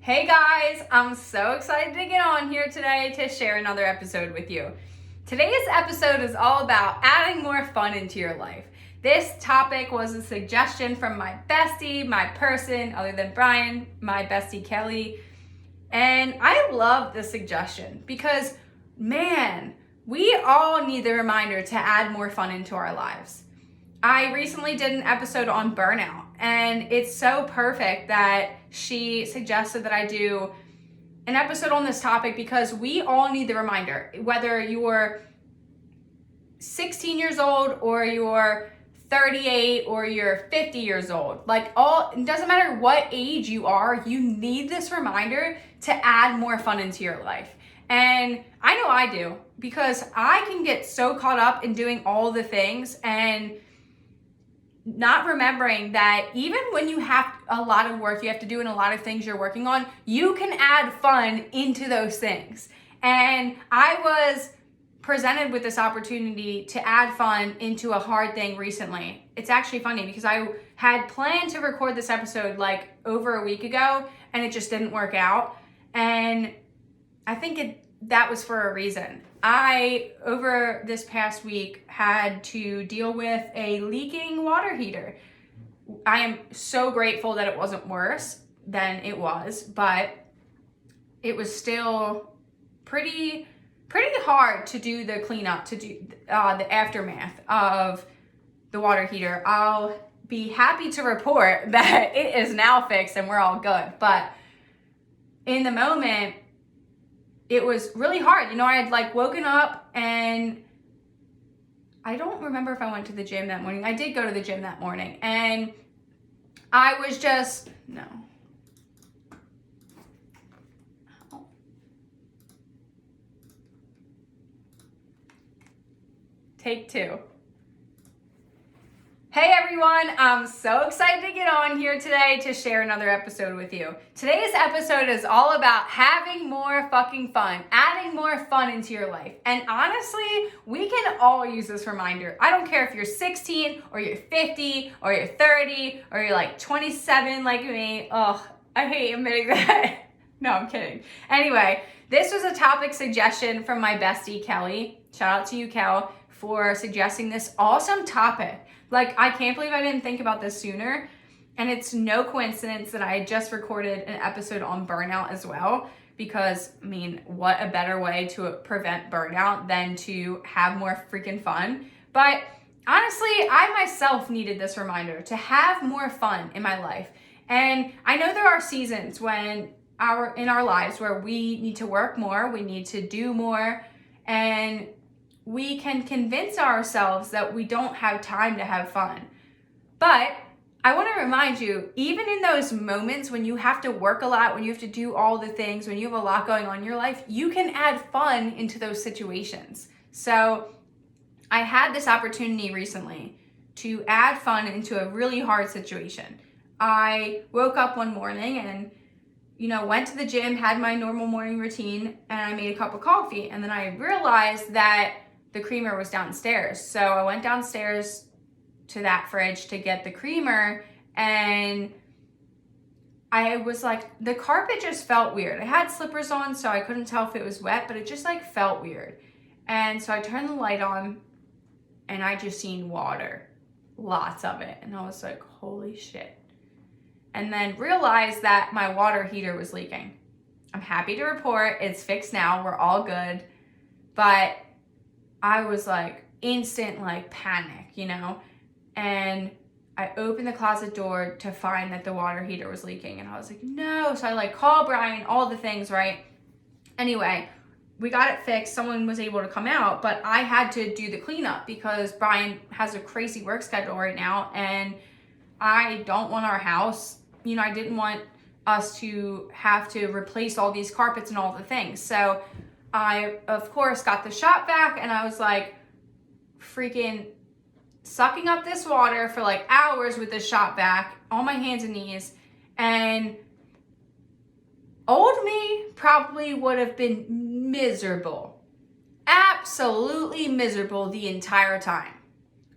Hey guys, I'm so excited to get on here today to share another episode with you. Today's episode is all about adding more fun into your life. This topic was a suggestion from my bestie, my person, other than Brian, my bestie Kelly. And I love this suggestion because, man, we all need the reminder to add more fun into our lives. I recently did an episode on burnout, and it's so perfect that she suggested that I do an episode on this topic because we all need the reminder, whether you're 16 years old or you're 38 or you're 50 years old. It doesn't matter what age you are, you need this reminder to add more fun into your life. And I know I do, because I can get so caught up in doing all the things and not remembering that even when you have a lot of work you have to do and a lot of things you're working on, you can add fun into those things. And I was presented with this opportunity to add fun into a hard thing recently. It's actually funny because I had planned to record this episode like over a week ago and it just didn't work out. And I think that was for a reason. I, over this past week, had to deal with a leaking water heater. I am so grateful that it wasn't worse than it was, but it was still pretty hard to do the cleanup, to do the aftermath of the water heater. I'll be happy to report that it is now fixed and we're all good. But in the moment, it was really hard. You know, I had woken up and I don't remember if I went to the gym that morning. I did go to the gym that morning and I was just, no. Take two. Hey everyone, I'm so excited to get on here today to share another episode with you. Today's episode is all about having more fucking fun, adding more fun into your life. And honestly, we can all use this reminder. I don't care if you're 16 or you're 50 or you're 30 or you're 27 like me. Oh, I hate admitting that. No, I'm kidding. Anyway, this was a topic suggestion from my bestie, Kelly. Shout out to you, Kel, for suggesting this awesome topic. I can't believe I didn't think about this sooner. And it's no coincidence that I just recorded an episode on burnout as well, because, what a better way to prevent burnout than to have more freaking fun. But honestly, I myself needed this reminder to have more fun in my life. And I know there are seasons in our lives where we need to work more, we need to do more, and we can convince ourselves that we don't have time to have fun. But I want to remind you, even in those moments when you have to work a lot, when you have to do all the things, when you have a lot going on in your life, you can add fun into those situations. So I had this opportunity recently to add fun into a really hard situation. I woke up one morning and went to the gym, had my normal morning routine, and I made a cup of coffee. And then I realized that the creamer was downstairs. So I went downstairs to that fridge to get the creamer, and I was the carpet just felt weird. I had slippers on, so I couldn't tell if it was wet, but it just felt weird. And so I turned the light on and I just seen water, lots of it. And I was like, holy shit. And then realized that my water heater was leaking. I'm happy to report it's fixed now. We're all good. But I was instant panic, and I opened the closet door to find that the water heater was leaking, and I was like, no. So I called Brian, all the things, right? Anyway, we got it fixed. Someone was able to come out, but I had to do the cleanup because Brian has a crazy work schedule right now, and I don't want our house, I didn't want us to have to replace all these carpets and all the things. So I, of course, got the shop vac, and I was freaking sucking up this water for hours with the shop vac on my hands and knees. And old me probably would have been miserable, absolutely miserable the entire time.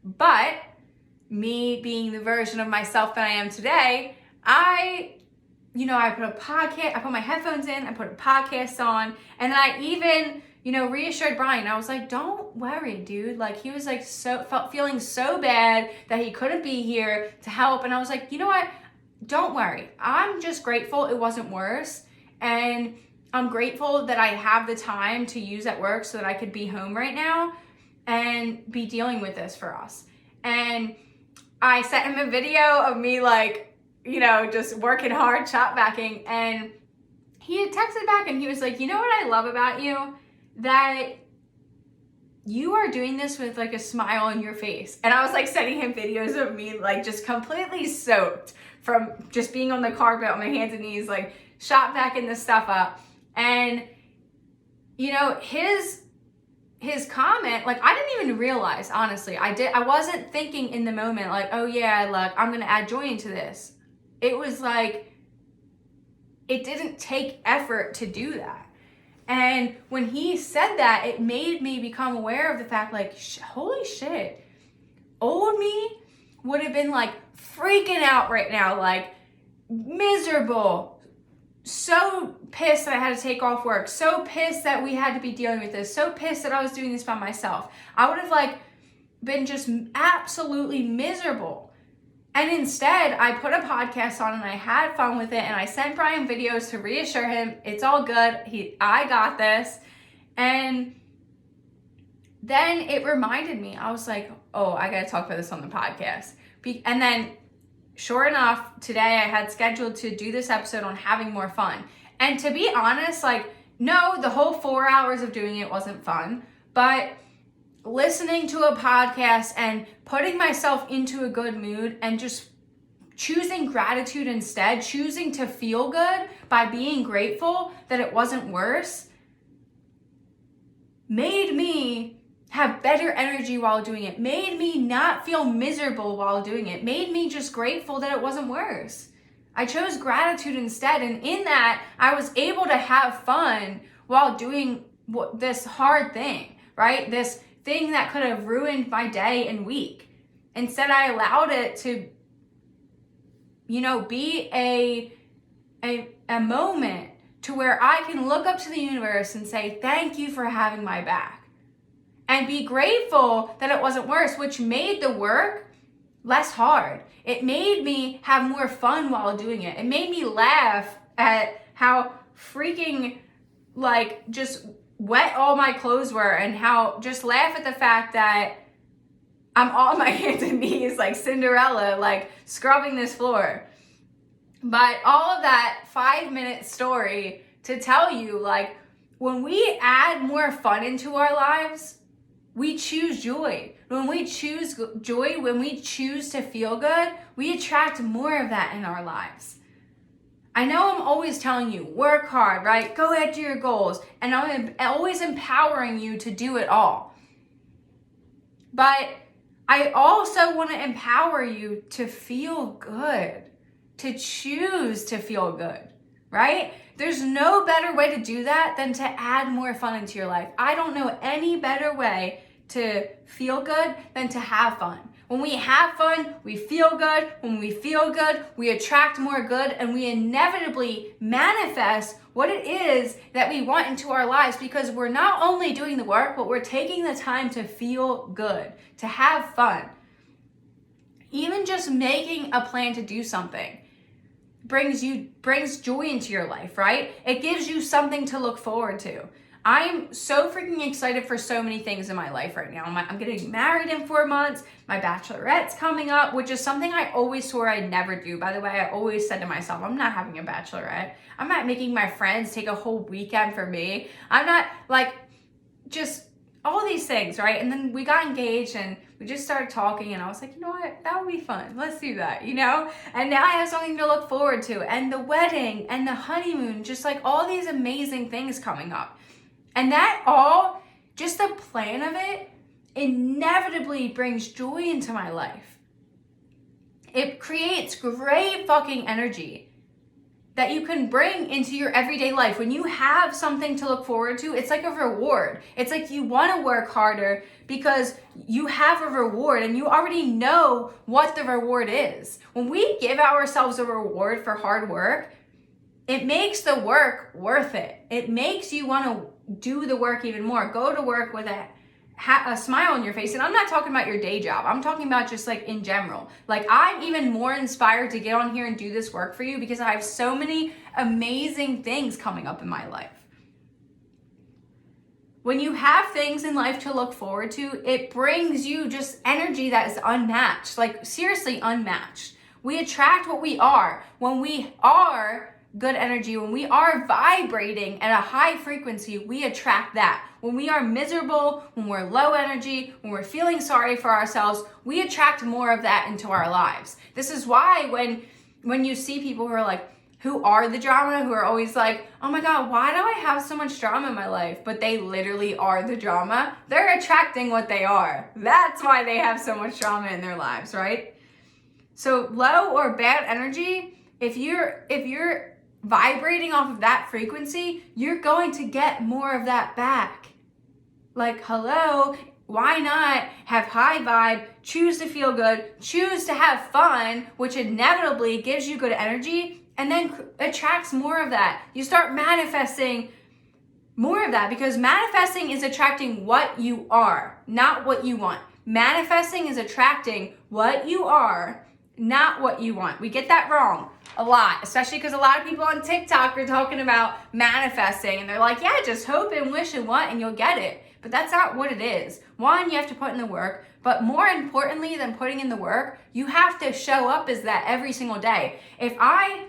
But me being the version of myself that I am today, I I put a podcast, I put my headphones in, I put a podcast on, and then I even, reassured Brian. I was like, don't worry, dude. Like, he was like feeling so bad that he couldn't be here to help. And I was like, you know what? Don't worry. I'm just grateful it wasn't worse. And I'm grateful that I have the time to use at work so that I could be home right now and be dealing with this for us. And I sent him a video of me just working hard, shop backing, and he had texted back and he was like, you know what I love about you? That you are doing this with like a smile on your face. And I was like sending him videos of me like just completely soaked from just being on the carpet on my hands and knees, like shop backing this stuff up. And his comment, like, I didn't even realize, honestly, I wasn't thinking in the moment like, oh yeah, like I'm gonna add joy into this. It was like, it didn't take effort to do that. And when he said that, it made me become aware of the fact, like, holy shit, old me would have been like freaking out right now, like miserable, so pissed that I had to take off work, so pissed that we had to be dealing with this, so pissed that I was doing this by myself. I would have like been just absolutely miserable. And instead, I put a podcast on and I had fun with it, and I sent Brian videos to reassure him it's all good. I got this. And then it reminded me, I was like, oh, I got to talk about this on the podcast. And then sure enough, today I had scheduled to do this episode on having more fun. And to be honest, like, no, the whole 4 hours of doing it wasn't fun, but listening to a podcast and putting myself into a good mood and just choosing gratitude instead, choosing to feel good by being grateful that it wasn't worse, made me have better energy while doing it, made me not feel miserable while doing it, made me just grateful that it wasn't worse. I chose gratitude instead, and in that, I was able to have fun while doing this hard thing, right? This thing that could have ruined my day and week. Instead, I allowed it to, be a moment to where I can look up to the universe and say, thank you for having my back. And be grateful that it wasn't worse, which made the work less hard. It made me have more fun while doing it. It made me laugh at how freaking just wet all my clothes were, and how just laugh at the fact that I'm on my hands and knees like Cinderella, like scrubbing this floor. But all of that 5-minute story to tell you, like, when we add more fun into our lives, we choose joy. When we choose joy, when we choose to feel good, we attract more of that in our lives. I know I'm always telling you, work hard, right? Go after your goals. And I'm always empowering you to do it all. But I also want to empower you to feel good, to choose to feel good, right? There's no better way to do that than to add more fun into your life. I don't know any better way to feel good than to have fun. When we have fun, we feel good. When we feel good, we attract more good, and we inevitably manifest what it is that we want into our lives, because we're not only doing the work, but we're taking the time to feel good, to have fun. Even just making a plan to do something brings joy into your life, right? It gives you something to look forward to. I'm so freaking excited for so many things in my life right now. I'm getting married in 4 months. My bachelorette's coming up, which is something I always swore I'd never do. By the way, I always said to myself, I'm not having a bachelorette. I'm not making my friends take a whole weekend for me. I'm not just all these things, right? And then we got engaged and we just started talking, and I was like, you know what? That would be fun. Let's do that, And now I have something to look forward to. And the wedding and the honeymoon, just like all these amazing things coming up. And that all, just the plan of it, inevitably brings joy into my life. It creates great fucking energy that you can bring into your everyday life. When you have something to look forward to, it's like a reward. It's like you want to work harder because you have a reward and you already know what the reward is. When we give ourselves a reward for hard work, it makes the work worth it. It makes you want to do the work even more. Go to work with a smile on your face. And I'm not talking about your day job. I'm talking about just like in general. Like, I'm even more inspired to get on here and do this work for you because I have so many amazing things coming up in my life. When you have things in life to look forward to, it brings you just energy that is unmatched, like seriously unmatched. We attract what we are. When we are good energy, when we are vibrating at a high frequency, we attract that. When we are miserable, when we're low energy, when we're feeling sorry for ourselves, we attract more of that into our lives. This is why when you see people who are the drama, who are always like, oh my God, why do I have so much drama in my life? But they literally are the drama. They're attracting what they are. That's why they have so much drama in their lives, right? So low or bad energy, if you're vibrating off of that frequency, you're going to get more of that back. Like, hello, why not have high vibe, choose to feel good, choose to have fun, which inevitably gives you good energy, and then attracts more of that. You start manifesting more of that because manifesting is attracting what you are, not what you want. Manifesting is attracting what you are, not what you want. We get that wrong a lot, especially because a lot of people on TikTok are talking about manifesting and they're like, yeah, just hope and wish and want and you'll get it. But that's not what it is. One, you have to put in the work, but more importantly than putting in the work, you have to show up as that every single day. If I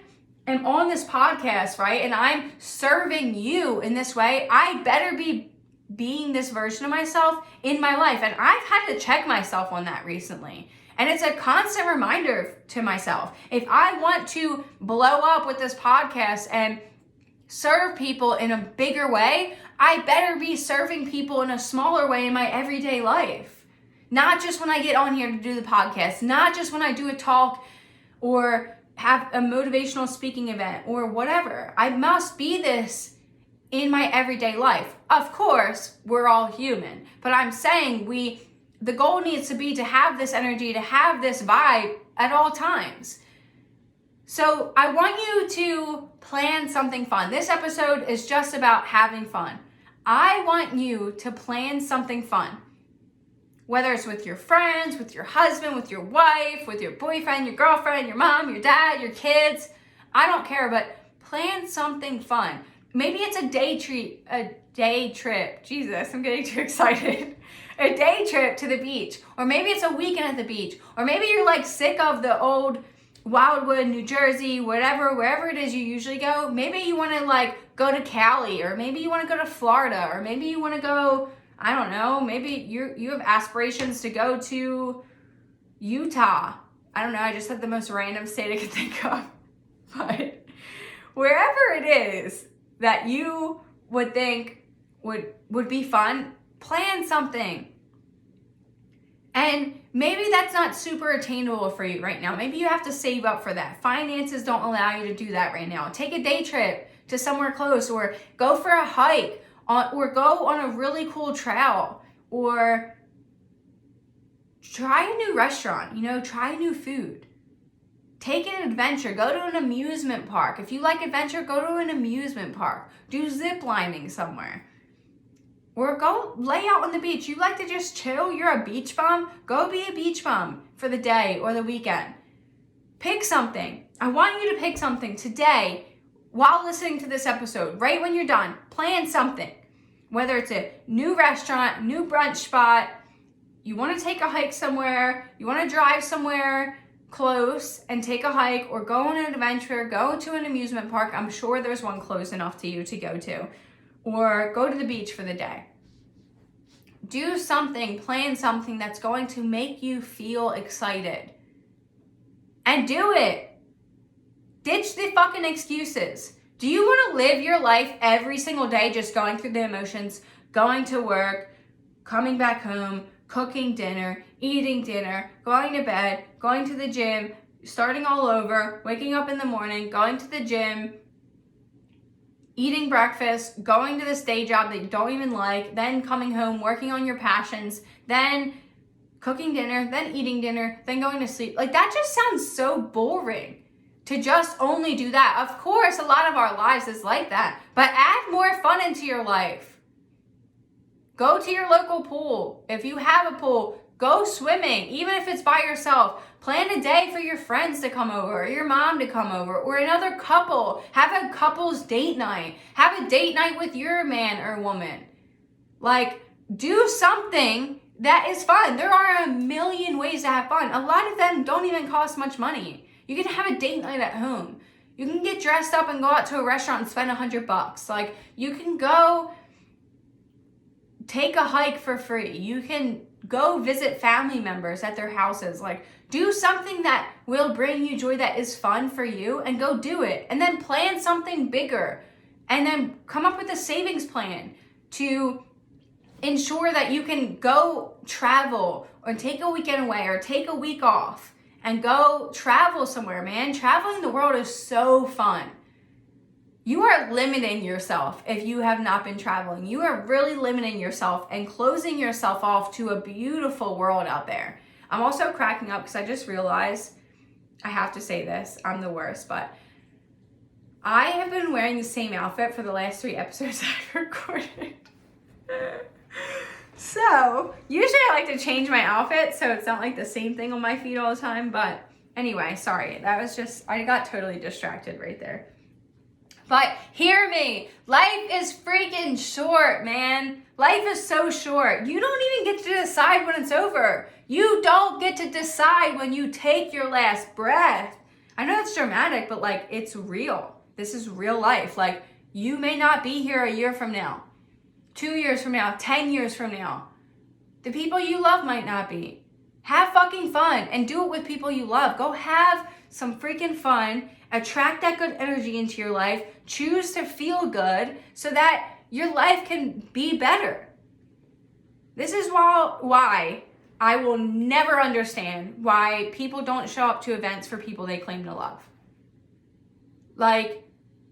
am on this podcast, right, and I'm serving you in this way, I better be being this version of myself in my life. And I've had to check myself on that recently. And it's a constant reminder to myself. If I want to blow up with this podcast and serve people in a bigger way, I better be serving people in a smaller way in my everyday life. Not just when I get on here to do the podcast, not just when I do a talk or have a motivational speaking event or whatever. I must be this in my everyday life. Of course, we're all human, but I'm saying the goal needs to be to have this energy, to have this vibe at all times. So I want you to plan something fun. This episode is just about having fun. I want you to plan something fun. Whether it's with your friends, with your husband, with your wife, with your boyfriend, your girlfriend, your mom, your dad, your kids. I don't care, but plan something fun. Maybe it's a day trip. Jesus, I'm getting too excited. A day trip to the beach. Or maybe it's a weekend at the beach. Or maybe you're like sick of the old Wildwood, New Jersey, wherever it is you usually go. Maybe you want to like go to Cali, or maybe you want to go to Florida, or maybe you want to go, I don't know, maybe you have aspirations to go to Utah. I don't know, I just had the most random state I could think of. But wherever it is that you would think would be fun, plan something. And maybe that's not super attainable for you right now. Maybe you have to save up for that. Finances don't allow you to do that right now. Take a day trip to somewhere close, or go for a hike, or go on a really cool trail, or try a new restaurant, try new food. Take an adventure, go to an amusement park. If you like adventure, go to an amusement park. Do zip lining somewhere. Or go lay out on the beach. You like to just chill? You're a beach bum? Go be a beach bum for the day or the weekend. Pick something. I want you to pick something today while listening to this episode. Right when you're done, plan something. Whether it's a new restaurant, new brunch spot, you want to take a hike somewhere, you want to drive somewhere close and take a hike, or go on an adventure, go to an amusement park. I'm sure there's one close enough to you to go to. Or go to the beach for the day. Do something, plan something that's going to make you feel excited. And do it. Ditch the fucking excuses. Do you want to live your life every single day just going through the emotions, going to work, coming back home, cooking dinner, eating dinner, going to bed, going to the gym, starting all over, waking up in the morning, going to the gym, eating breakfast, going to this day job that you don't even like, then coming home, working on your passions, then cooking dinner, then eating dinner, then going to sleep? Like, that just sounds so boring. to just only do that. Of course, a lot of our lives is like that, but add more fun into your life. Go to your local pool. If you have a pool, go swimming, even if it's by yourself. Plan a day for your friends to come over, or your mom to come over, or another couple. Have a couple's date night. Have a date night with your man or woman. Like, do something that is fun. There are a million ways to have fun. A lot of them don't even cost much money. You can have a date night at home. You can get dressed up and go out to a restaurant and spend $100. Like, you can go take a hike for free. You can go visit family members at their houses. Like, do something that will bring you joy, that is fun for you, and go do it. And then plan something bigger. And then come up with a savings plan to ensure that you can go travel or take a weekend away or take a week off and go travel somewhere, man. Traveling the world is so fun. You are limiting yourself if you have not been traveling. You are really limiting yourself and closing yourself off to a beautiful world out there. I'm also cracking up because I just realized, I have to say this, I'm the worst, but I have been wearing the same outfit for the last 3 episodes I've recorded. So, usually I like to change my outfit so it's not like the same thing on my feet all the time, but anyway, sorry. That was just, I got totally distracted right there. But hear me, life is freaking short, man. Life is so short. You don't even get to decide when it's over. You don't get to decide when you take your last breath. I know it's dramatic, but like, it's real. This is real life. Like, you may not be here a year from now, 2 years from now, 10 years from now. The people you love might not be. Have fucking fun and do it with people you love. Go have some freaking fun. Attract that good energy into your life. Choose to feel good so that your life can be better. This is why I will never understand why people don't show up to events for people they claim to love. Like,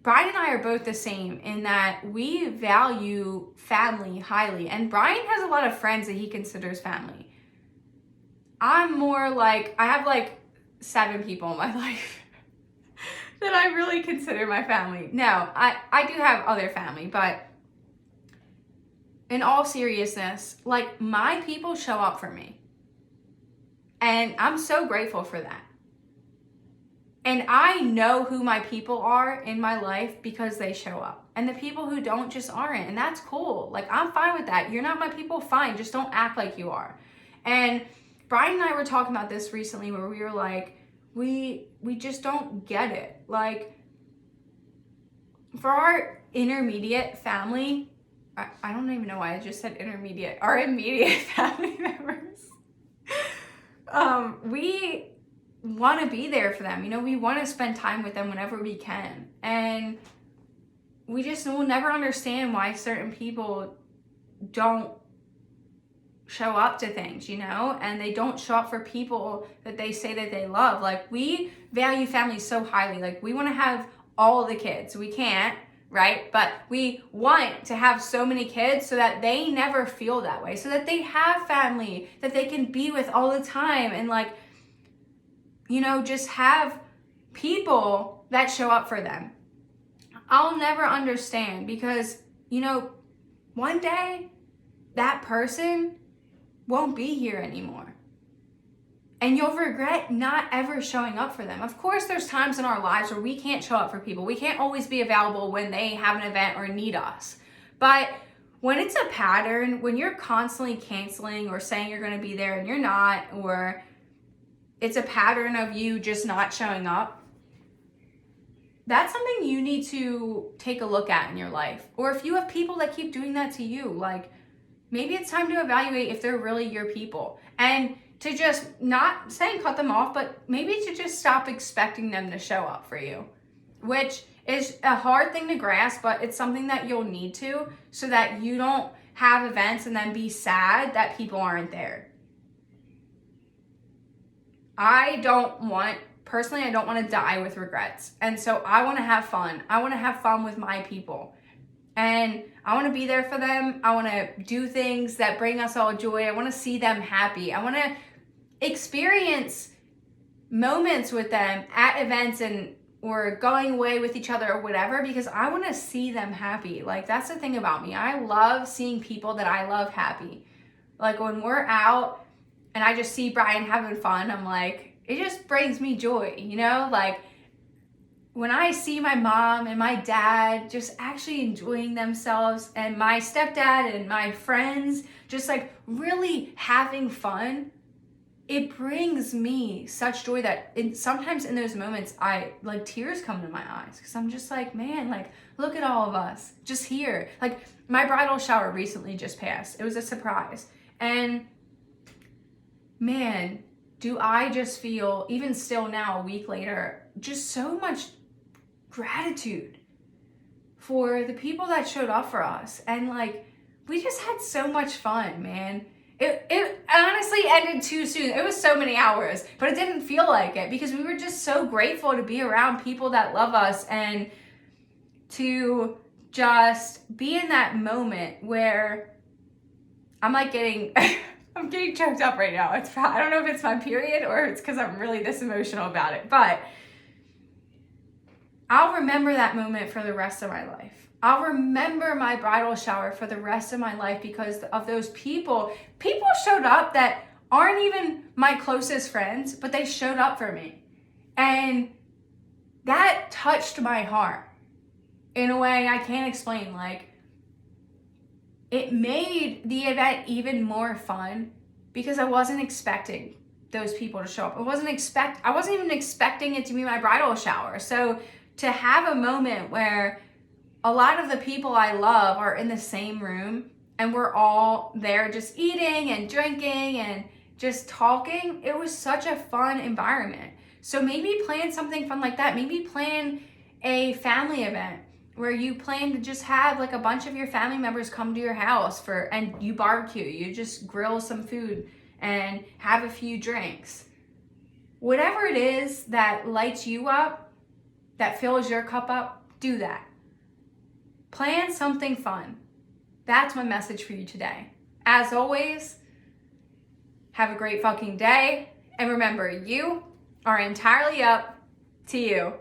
Brian and I are both the same in that we value family highly. And Brian has a lot of friends that he considers family. I'm more like, I have like 7 people in my life that I really consider my family. No, I do have other family, but in all seriousness, like, my people show up for me. And I'm so grateful for that. And I know who my people are in my life because they show up. And the people who don't just aren't. And that's cool. Like, I'm fine with that. You're not my people, fine. Just don't act like you are. And Brian and I were talking about this recently where we were like, we just don't get it. Like, for our intermediate family, I don't even know why I just said intermediate. Our immediate family members, we want to be there for them. You know, we want to spend time with them whenever we can. And we just will never understand why certain people don't show up to things, you know, and they don't show up for people that they say that they love. Like, we value family so highly. Like, we want to have all the kids. We can't, right? But we want to have so many kids so that they never feel that way, so that they have family that they can be with all the time, and like, you know, just have people that show up for them. I'll never understand because, you know, one day that person won't be here anymore. And you'll regret not ever showing up for them. Of course, there's times in our lives where we can't show up for people. We can't always be available when they have an event or need us. But when it's a pattern, when you're constantly canceling or saying you're going to be there and you're not, or it's a pattern of you just not showing up, that's something you need to take a look at in your life. Or if you have people that keep doing that to you, like, maybe it's time to evaluate if they're really your people. And to just, not saying cut them off, but maybe to just stop expecting them to show up for you, which is a hard thing to grasp, but it's something that you'll need to, so that you don't have events and then be sad that people aren't there. Personally, I don't want to die with regrets. And so I want to have fun. I want to have fun with my people. And I want to be there for them. I want to do things that bring us all joy. I want to see them happy. I want to experience moments with them at events and or going away with each other or whatever, because I want to see them happy. Like, that's the thing about me. I love seeing people that I love happy. Like, when we're out and I just see Brian having fun, I'm like, it just brings me joy, you know? Like, when I see my mom and my dad just actually enjoying themselves, and my stepdad and my friends just like really having fun, it brings me such joy that sometimes in those moments, tears come to my eyes, because I'm just like, man, like, look at all of us just here. Like, my bridal shower recently just passed. It was a surprise. And man, do I just feel, even still now, a week later, just so much gratitude for the people that showed up for us. And like, we just had so much fun, man. It honestly ended too soon. It was so many hours, but it didn't feel like it, because we were just so grateful to be around people that love us and to just be in that moment where I'm like getting I'm getting choked up right now. I don't know if it's my period or it's because I'm really this emotional about it, but I'll remember that moment for the rest of my life. I'll remember my bridal shower for the rest of my life because of those people. People showed up that aren't even my closest friends, but they showed up for me. And that touched my heart in a way I can't explain. Like, it made the event even more fun because I wasn't expecting those people to show up. I wasn't even expecting it to be my bridal shower. So to have a moment where a lot of the people I love are in the same room and we're all there just eating and drinking and just talking, it was such a fun environment. So maybe plan something fun like that. Maybe plan a family event where you plan to just have like a bunch of your family members come to your house and you barbecue, you just grill some food and have a few drinks. Whatever it is that lights you up, that fills your cup up, do that. Plan something fun. That's my message for you today. As always, have a great fucking day. And remember, you are entirely up to you.